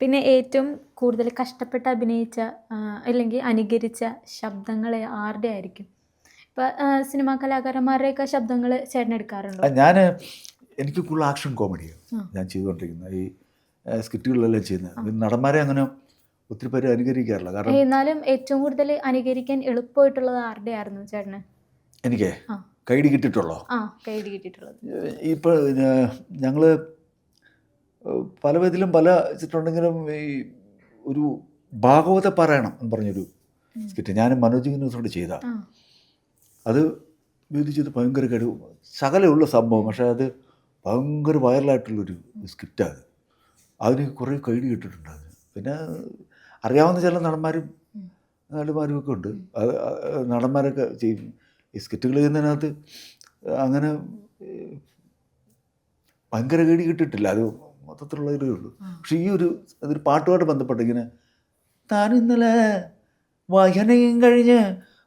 പിന്നെ ഏറ്റവും കൂടുതൽ കഷ്ടപ്പെട്ട് അഭിനയിച്ച അല്ലെങ്കിൽ അനുകരിച്ച ശബ്ദങ്ങൾ ആരുടെ ആയിരിക്കും? ഇപ്പം സിനിമാ കലാകാരന്മാരുടെയൊക്കെ ശബ്ദങ്ങൾ ചേട്ടൻ എടുക്കാറുണ്ടോ? എനിക്ക് കൂടുതൽ ആക്ഷൻ കോമഡിയാണ് ആ. ഞാൻ ചെയ്തുകൊണ്ടിരിക്കുന്നത്. ഈ സ്കിറ്റുകളിലെല്ലാം ചെയ്യുന്നത് നടന്മാരെ അങ്ങനെ ഒത്തിരി പേര് അനുകരിക്കാറില്ല. കാരണം എന്നാലും ഏറ്റവും കൂടുതൽ അനുകരിക്കാൻ എളുപ്പമായിട്ടുള്ളത് ആരുടെ ആയിരുന്നു ചേട്ടന്? എനിക്ക് ആ. കൈഡി കിട്ടിയിട്ടുള്ളോ? കൈഡി കിട്ടിയിട്ടുള്ളത്. ഇപ്പോൾ ഞങ്ങൾ പല വിധത്തിലും പല ചിത്രമുണ്ടെങ്കിലും ഈ ഒരു ഭാഗവത പാരായണം എന്ന് പറഞ്ഞൊരു സ്കിറ്റ് ഞാനും മനോജ് ന്യൂസോട് ചെയ്ത അത് ചെയ്ത് ഭയങ്കര ശകലമുള്ള സംഭവം, പക്ഷേ അത് ഭയങ്കര വൈറലായിട്ടുള്ളൊരു സ്കിറ്റാണ്. അതിന് കുറേ കൈഡി കിട്ടിയിട്ടുണ്ട്. അതിന് പിന്നെ അറിയാവുന്ന ചില നടന്മാരും നടിമാരും ഒക്കെ ഉണ്ട്. അത് നടന്മാരൊക്കെ ചെയ്യും ഈ സ്കിറ്റുകൾ ചെയ്യുന്നതിനകത്ത്. അങ്ങനെ ഭയങ്കര കൈഡി കിട്ടിയിട്ടില്ല, അത് മൊത്തത്തിലുള്ള ഇതേ ഉള്ളൂ. പക്ഷേ ഈ അതൊരു പാട്ടുമായിട്ട് ബന്ധപ്പെട്ട് ഇങ്ങനെ താനിന്നലെ വായനയും കഴിഞ്ഞ്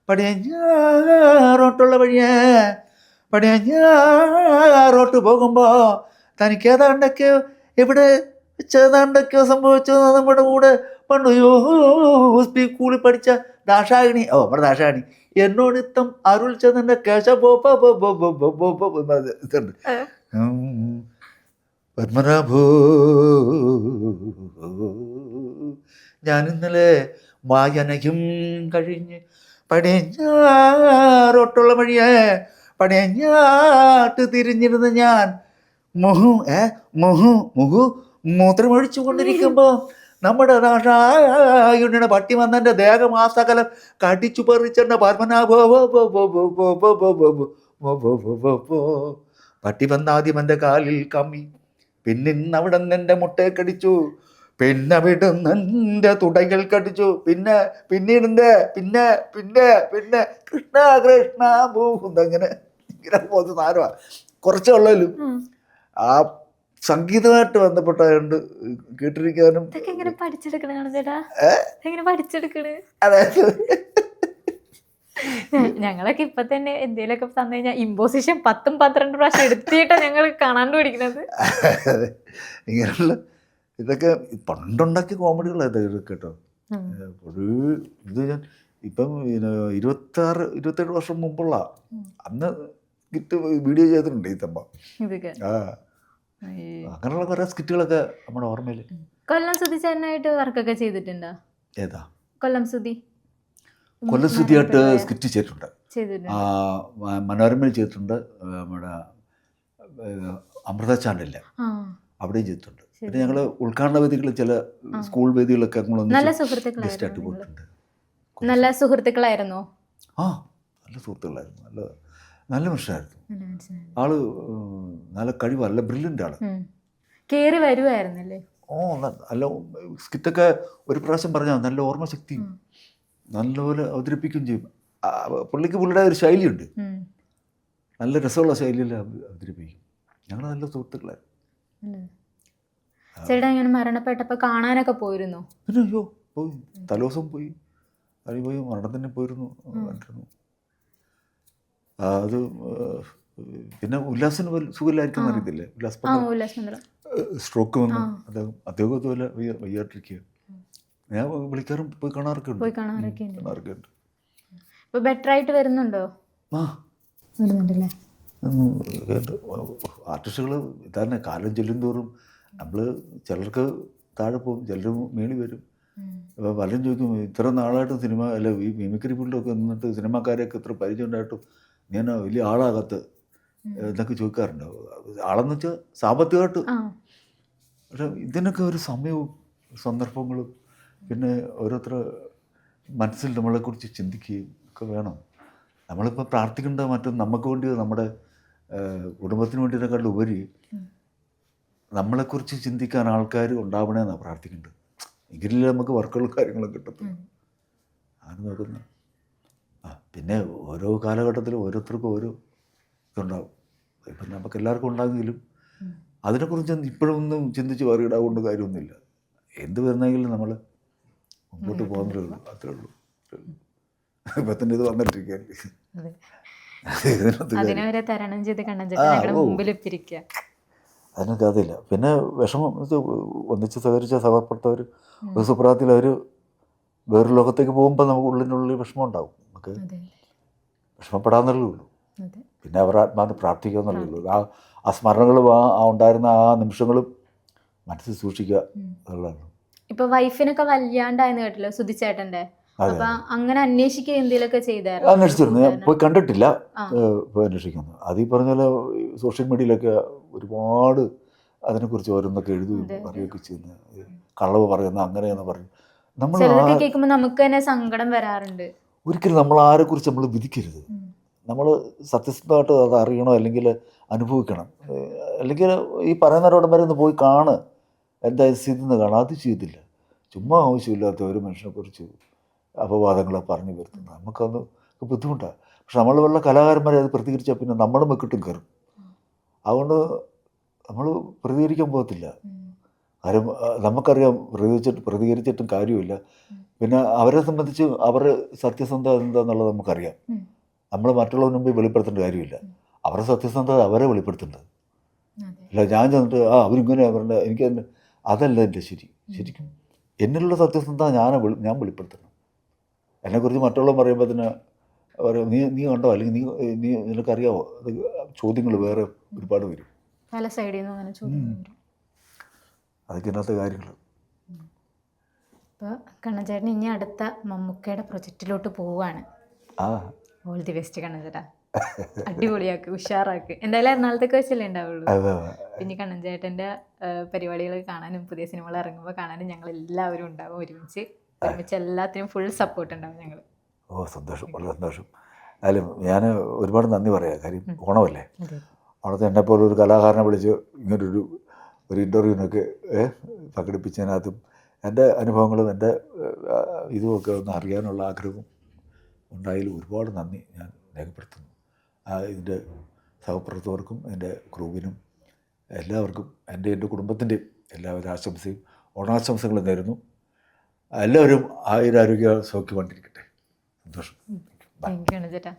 പടിയഞ്ഞാറോട്ടുള്ള വഴിയെ പടിയഞ്ഞാറോട്ട് പോകുമ്പോൾ തനിക്ക് ഏതാണ്ടൊക്കെ എവിടെ വെച്ചേതാണ്ടൊക്കെ സംഭവിച്ചത് നമ്മുടെ കൂടെ പണ്ട് സ്കൂളിൽ പഠിച്ച ദാക്ഷായണി നമ്മുടെ ദാക്ഷായണി എന്നോട് ഇത്തം അരുൾ ചെന്നെ കേശവ ഇതുണ്ട് പത്മനാഭോ ഞാനിന്നലെ വായനയും കഴിഞ്ഞ് പടിയഞ്ഞാറോട്ടുള്ള വഴിയെ പടിയഞ്ഞാട്ട് തിരിഞ്ഞിരുന്ന ഞാൻ മൂത്രമൊഴിച്ചു കൊണ്ടിരിക്കുമ്പോൾ നമ്മുടെ നാഷായുടെ പട്ടി വന്നെൻ്റെ ദേഹമാസകലം കടിച്ചു പറിച്ചെന്ന പത്മനാഭോ പട്ടി വന്നാദ്യം എൻ്റെ കാലിൽ കമ്മി, പിന്നിന്നവിടെ എൻ്റെ മുട്ടയെ കടിച്ചു, പിന്നെ വിടുന്നെൻ്റെ തുടകൾ കടിച്ചു, പിന്നീടിൻ്റെ പിന്നെ കൃഷ്ണ കൃഷ്ണ അങ്ങനെ ഇങ്ങനെ പോകുന്ന സാധനമാണ്. കുറച്ചുള്ളതിലും ആ സംഗീതമായിട്ട് ബന്ധപ്പെട്ടായതുകൊണ്ട് കേട്ടിരിക്കാനും. അതായത് ഞങ്ങളൊക്കെ ഇപ്പൊ തന്നെ എന്തെങ്കിലുമൊക്കെ തന്നു കഴിഞ്ഞാൽ ഇമ്പോസിഷൻ 10-12 പ്രാവശ്യം എടുത്തിട്ടാണ് ഞങ്ങൾ കാണാണ്ട് പഠിക്കുന്നത്. ഇങ്ങനെയുള്ള ഇതൊക്കെ പണ്ടുണ്ടാക്കിയ കോമഡികളാണ് ഇതൊക്കെ കേട്ടോ. ഒരു ഇത് ഞാൻ ഇപ്പം 26-27 വർഷം മുമ്പുള്ള അന്ന് വീഡിയോ ചെയ്തിട്ടുണ്ട് ഈ തമ്മ. അങ്ങനെയുള്ള കുറെ സ്കിറ്റുകളൊക്കെ നമ്മുടെ ഓർമ്മയിൽ. കൊല്ലം സുധി ചേട്ടനായിട്ട് വർക്കൊക്കെ ചെയ്തിട്ടുണ്ടോ? ഏതാ? കൊല്ലം സുധി. കൊല്ലം സുധിയായിട്ട് സ്കിറ്റ് ചെയ്തിട്ടുണ്ട്. മനോരമയിൽ ചെയ്തിട്ടുണ്ട്, നമ്മുടെ അമൃത ചാനലില്ല അവിടെയും ചെയ്തിട്ടുണ്ട്. പിന്നെ ഞങ്ങൾ ഉദ്ഘാടന വേദികളിൽ ചില സ്കൂൾ വേദികളൊക്കെ ഗസ്റ്റായിട്ട് പോയിട്ടുണ്ട്. നല്ല സുഹൃത്തുക്കളായിരുന്നോ? നല്ല സുഹൃത്തുക്കളായിരുന്നു. നല്ല മനുഷ്യനായിരുന്നു ആള്. നല്ല കഴിവ്, നല്ല ബ്രില്യൻ്റ് ആള്. കേറി വരുമായിരുന്നല്ലേ? നല്ല സ്കിറ്റൊക്കെ ഒരു പ്രാവശ്യം പറഞ്ഞാൽ നല്ല ഓർമ്മശക്തിയും നല്ലപോലെ അവതരിപ്പിക്കുകയും ചെയ്യും. പുള്ളിക്ക് പുള്ളിയുടെ ഒരു ശൈലിയുണ്ട്, നല്ല രസമുള്ള ശൈലിയിൽ അവതരിപ്പിക്കും. ഞങ്ങൾ നല്ല സുഹൃത്തുക്കളായിരുന്നു. ചേട്ടാ ഇങ്ങനെ മരണപ്പെട്ടപ്പോൾ കാണാനൊക്കെ പോയിരുന്നോ? പിന്നെ പോയി, തലേദിവസം പോയി, അതിന് പോയി, മരണത്തിന് പോയിരുന്നു, കണ്ടിരുന്നു. അത് പിന്നെ ഉല്ലാസിന് സുഖമില്ലായിരിക്കും അറിയത്തില്ലേ? സ്ട്രോക്ക് വന്നു അദ്ദേഹം അതുപോലെ വയ്യാട്ടിരിക്കുക. ഞാൻ വിളിക്കാറും പോയി കാണാറൊക്കെ ഉണ്ട്. ബെറ്റർ ആയിട്ട് വരുന്നുണ്ടോ? ആർട്ടിസ്റ്റുകൾ ഇതാണ് കാലം ചെല്ലും തോറും നമ്മൾ ചിലർക്ക് താഴെ പോകും, ചിലർ മേളി വരും. അപ്പോൾ പലരും ചോദിക്കും ഇത്ര നാളായിട്ട് സിനിമ അല്ല ഈ മിമിക്രി ഫീൽഡൊക്കെ നിന്നിട്ട് സിനിമാക്കാരെയൊക്കെ ഇത്ര പരിചയം ഉണ്ടായിട്ടും ഞാൻ വലിയ ആളാകത്ത് എന്നൊക്കെ ചോദിക്കാറുണ്ട്. ആളെന്ന് വെച്ചാൽ സാമ്പത്തികമായിട്ട്. പക്ഷെ ഇതിനൊക്കെ ഒരു സമയവും സന്ദർഭങ്ങളും പിന്നെ ഓരോരുത്തർ മനസ്സിൽ നമ്മളെക്കുറിച്ച് ചിന്തിക്കുകയും ഒക്കെ വേണം. നമ്മളിപ്പോൾ പ്രാർത്ഥിക്കേണ്ട മറ്റും നമുക്ക് വേണ്ടി നമ്മുടെ കുടുംബത്തിന് വേണ്ടിയതിനേക്കാളും ഉപരി നമ്മളെക്കുറിച്ച് ചിന്തിക്കാൻ ആൾക്കാർ ഉണ്ടാവണമെന്നാണ് പ്രാർത്ഥിക്കേണ്ടത്. എങ്കിലേ നമുക്ക് വർക്കുകളും കാര്യങ്ങളും കിട്ടത്തുള്ളൂ. ആണ് നോക്കുന്നത്. പിന്നെ ഓരോ കാലഘട്ടത്തിലും ഓരോരുത്തർക്കും ഓരോ ഇതുണ്ടാവും. ഇപ്പം നമുക്ക് എല്ലാവർക്കും ഉണ്ടാകുമെങ്കിലും അതിനെക്കുറിച്ച് ഇപ്പോഴൊന്നും ചിന്തിച്ച് വറിയിടാവുകൊണ്ട് കാര്യമൊന്നുമില്ല. എന്ത് വരുന്നെങ്കിലും നമ്മൾ മുമ്പോട്ട് പോകുന്നതേ ഉള്ളൂ, അത്രേ ഉള്ളൂ. ഇപ്പം തന്നെ ഇത് വന്നിട്ടിരിക്കുകയല്ലേ. അതിനൊക്കെ അതില്ല. പിന്നെ വിഷമം ഇത് ഒന്നിച്ച് സഹകരിച്ച സഹപ്രവർത്തകർ ഒരു സുപ്രാത്തിൽ അവർ വേറൊരു ലോകത്തേക്ക് പോകുമ്പോൾ നമുക്ക് ഉള്ളിനുള്ളിൽ വിഷമം ഉണ്ടാവും. നമുക്ക് വിഷമപ്പെടാന്നുള്ളേ ഉള്ളൂ. പിന്നെ അവർ ആത്മാവിനെ പ്രാർത്ഥിക്കുക എന്നുള്ളേ ഉള്ളൂ. ആ സ്മരണകളും ആ ഉണ്ടായിരുന്ന ആ നിമിഷങ്ങളും മനസ്സിൽ സൂക്ഷിക്കുക എന്നുള്ളതാണ്. ഇപ്പൊ വൈഫിനൊക്കെ വല്ലാണ്ടായെന്ന് കേട്ടല്ലോ സുധിച്ചേട്ടന്റെ. അപ്പൊ അങ്ങനെ അന്വേഷിക്കുക എന്തെങ്കിലുമൊക്കെ ചെയ്തായിരുന്നു? അന്വേഷിച്ചിരുന്നു. ഞാൻ പോയി കണ്ടിട്ടില്ല, പോയി അന്വേഷിക്കുന്നു. അത് ഈ പറഞ്ഞ പോലെ സോഷ്യൽ മീഡിയയിലൊക്കെ ഒരുപാട് അതിനെക്കുറിച്ച് ഓരോന്നൊക്കെ എഴുതുകയും പറയുകയൊക്കെ ചെയ്യുന്നു. കളവ് പറയുന്ന അങ്ങനെയെന്ന് പറയും. നമ്മൾ കേൾക്കുമ്പോൾ നമുക്ക് തന്നെ സങ്കടം വരാറുണ്ട്. ഒരിക്കലും നമ്മൾ ആരെക്കുറിച്ച് നമ്മൾ വിധിക്കരുത്. നമ്മൾ സത്യസന്ധമായിട്ട് അത് അറിയണം, അല്ലെങ്കിൽ അനുഭവിക്കണം. അല്ലെങ്കിൽ ഈ പറയുന്നവരോടം വരെ ഒന്ന് പോയി കാണ്, എന്താ സ്ഥിതി എന്ന് കാണാം. അത് ചെയ്തില്ല. ചുമ്മാ ആവശ്യമില്ലാത്ത ഒരു മനുഷ്യനെക്കുറിച്ച് അപവാദങ്ങളെ പറഞ്ഞു വരുത്തുന്നത് നമുക്കത് ബുദ്ധിമുട്ടാണ്. പക്ഷെ നമ്മൾ വല്ല കലാകാരന്മാരെ അത് പ്രതികരിച്ചാൽ പിന്നെ നമ്മളും വെക്കിട്ടും കയറും. അതുകൊണ്ട് നമ്മൾ പ്രതികരിക്കാൻ പോകത്തില്ല. കാര്യം നമുക്കറിയാം പ്രതികരിച്ചിട്ടും കാര്യമില്ല. പിന്നെ അവരെ സംബന്ധിച്ച് അവരുടെ സത്യസന്ധത എന്താണെന്നുള്ളത് നമുക്കറിയാം. നമ്മൾ മറ്റുള്ളവരുടെ മുമ്പിൽ വെളിപ്പെടുത്തേണ്ട കാര്യമില്ല. അവരുടെ സത്യസന്ധത അവരെ വെളിപ്പെടുത്തേണ്ടത്. അല്ല ഞാൻ ചെന്നിട്ട് അവരിങ്ങനെ അവരുടെ എനിക്ക് അതല്ല എൻ്റെ ശരിക്കും എന്നിലുള്ള സത്യസന്ധത ഞാൻ വെളിപ്പെടുത്തണം. എന്നെക്കുറിച്ച് മറ്റുള്ളവർ പറയുമ്പോൾ തന്നെ പറയും നീ കണ്ടോ, അല്ലെങ്കിൽ നീ നിനക്കറിയാവോ, അത് ചോദ്യങ്ങൾ വേറെ ഒരുപാട് വരും. പല സൈഡിൽ നിന്ന് അങ്ങനെ ചോദ്യങ്ങൾ വരും. അതൊക്കെ ഇന്നത്തെ കാര്യങ്ങൾ. ഇപ്പോൾ കണ്ണൻചേട്ടൻ ഇനി അടുത്ത മമ്മൂക്കയുടെ പ്രൊജക്റ്റിലോട്ട് പോവുകയാണ്. ഓൾ ദി ബെസ്റ്റ് കണ്ണൻചേട്ടാ. അടിപൊളിയാക്ക്, ഉഷാറാക്ക്. എന്തായാലും എറണാകുളത്തേക്ക് വെച്ചല്ലേ ഉണ്ടാവുള്ളൂ. പിന്നെ കണ്ണൻചേട്ടൻ്റെ പരിപാടികൾ കാണാനും പുതിയ സിനിമകൾ ഇറങ്ങുമ്പോൾ കാണാനും ഞങ്ങൾ എല്ലാവരും ഉണ്ടാവും. ഒരുമിച്ച് എല്ലാത്തിനും ഫുൾ സപ്പോർട്ട് ഉണ്ടാവും ഞങ്ങൾ. സന്തോഷം, വളരെ സന്തോഷം. അതിലും ഞാൻ ഒരുപാട് നന്ദി പറയാം. കാര്യം ഓണമല്ലേ, അവിടുത്തെ എന്നെപ്പോലെ ഒരു കലാകാരനെ വിളിച്ച് ഇങ്ങനൊരു ഇൻ്റർവ്യൂവിനൊക്കെ പങ്കെടുപ്പിച്ചതിനകത്തും എൻ്റെ അനുഭവങ്ങളും എൻ്റെ ഇതുമൊക്കെ ഒന്ന് അറിയാനുള്ള ആഗ്രഹവും ഉണ്ടായതിൽ ഒരുപാട് നന്ദി ഞാൻ രേഖപ്പെടുത്തുന്നു. ഇതിൻ്റെ സഹപ്രവർത്തകർക്കും എൻ്റെ ക്രൂവിനും എല്ലാവർക്കും എൻ്റെ കുടുംബത്തിൻ്റെയും എല്ലാവിധ ആശംസയും ഓണാശംസകളും നേരുന്നു. എല്ലാവരും ആയുരാരോഗ്യ സൗഖ്യമായിട്ടിരിക്കട്ടെ. സന്തോഷം. താങ്ക് യു ചേട്ടാ.